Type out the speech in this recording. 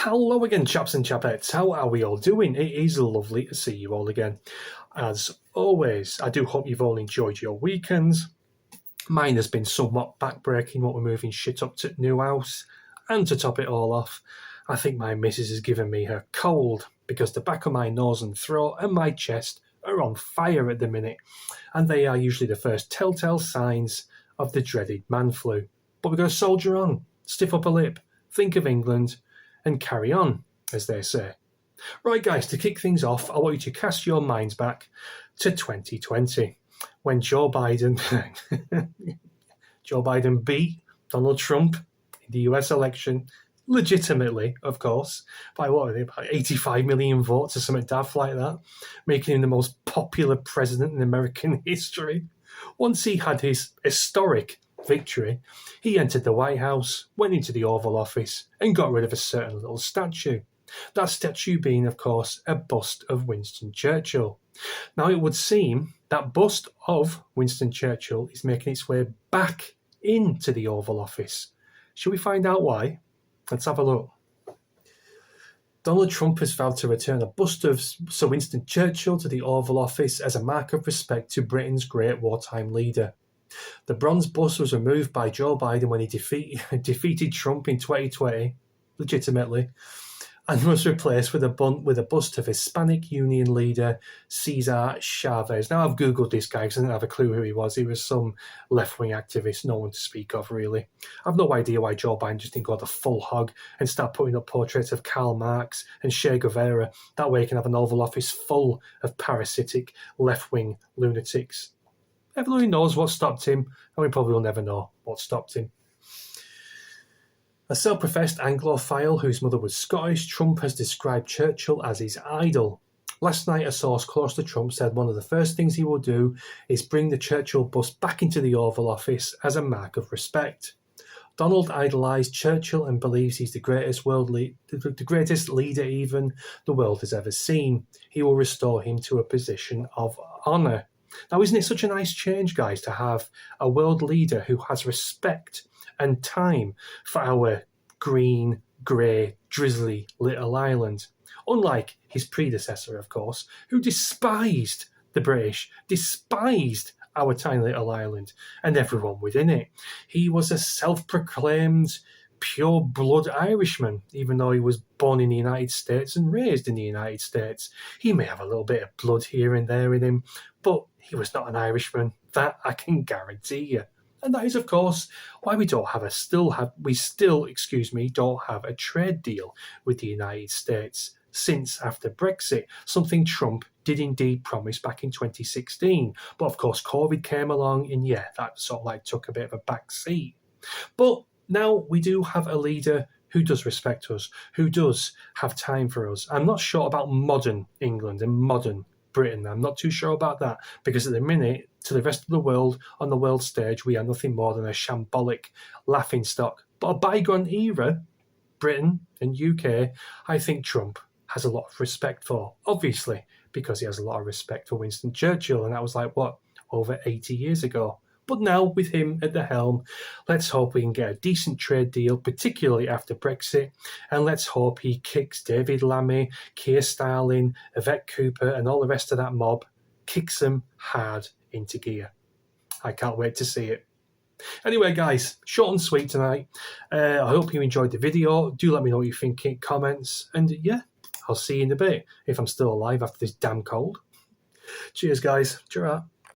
Hello again, chaps and chapettes. How are we all doing? It is lovely to see you all again. As always, I do hope you've all enjoyed your weekends. Mine has been somewhat backbreaking, what we're moving shit up to new house. And to top it all off, I think my missus has given me her cold because the back of my nose and throat and my chest are on fire at the minute. And they are usually the first telltale signs of the dreaded man flu. But we've got to soldier on, stiff upper lip, think of England, and carry on, as they say. Right, guys, to kick things off, I want you to cast your minds back to 2020, when Joe Biden beat Donald Trump in the US election, legitimately, of course, by what were they, about 85 million votes or something daft like that, making him the most popular president in American history. Once he had his historic victory, he entered the White House, went into the Oval Office, and got rid of a certain little statue. That statue being, of course, a bust of Winston Churchill. Now, it would seem that bust of Winston Churchill is making its way back into the Oval Office. Shall we find out why? Let's have a look. Donald Trump has vowed to return a bust of Sir Winston Churchill to the Oval Office as a mark of respect to Britain's great wartime leader. The bronze bust was removed by Joe Biden when he defeated Trump in 2020, legitimately, and was replaced with a bust of Hispanic Union leader Cesar Chavez. Now, I've Googled this guy because I didn't have a clue who he was. He was some left-wing activist, no one to speak of, really. I've no idea why Joe Biden just didn't go the full hog and start putting up portraits of Karl Marx and Che Guevara. That way he can have an Oval Office full of parasitic left-wing lunatics. Everyone knows what stopped him, and we probably will never know what stopped him. A self-professed Anglophile whose mother was Scottish, Trump has described Churchill as his idol. Last night, a source close to Trump said one of the first things he will do is bring the Churchill bust back into the Oval Office as a mark of respect. Donald idolised Churchill and believes he's the greatest leader even the world has ever seen. He will restore him to a position of honour. Now, isn't it such a nice change, guys, to have a world leader who has respect and time for our green, grey, drizzly little island? Unlike his predecessor, of course, who despised the British, despised our tiny little island and everyone within it. He was a self-proclaimed pure-blood Irishman, even though he was born in the United States and raised in the United States. He may have a little bit of blood here and there in him, but he was not an Irishman. That I can guarantee you. And that is, of course, why we don't have a trade deal with the United States since after Brexit, something Trump did indeed promise back in 2016. But of course, COVID came along, and that sort of took a bit of a back seat. But now we do have a leader who does respect us, who does have time for us. I'm not sure about modern England and modern Britain. I'm not too sure about that, because at the minute, to the rest of the world, on the world stage, we are nothing more than a shambolic laughingstock. But a bygone era, Britain and UK, I think Trump has a lot of respect for, obviously, because he has a lot of respect for Winston Churchill, and that was over 80 years ago. But now, with him at the helm, let's hope we can get a decent trade deal, particularly after Brexit, and let's hope he kicks David Lammy, Keir Starmer, Yvette Cooper, and all the rest of that mob, kicks them hard into gear. I can't wait to see it. Anyway, guys, short and sweet tonight. I hope you enjoyed the video. Do let me know what you think in comments, and I'll see you in a bit, if I'm still alive after this damn cold. Cheers, guys. Cheerio.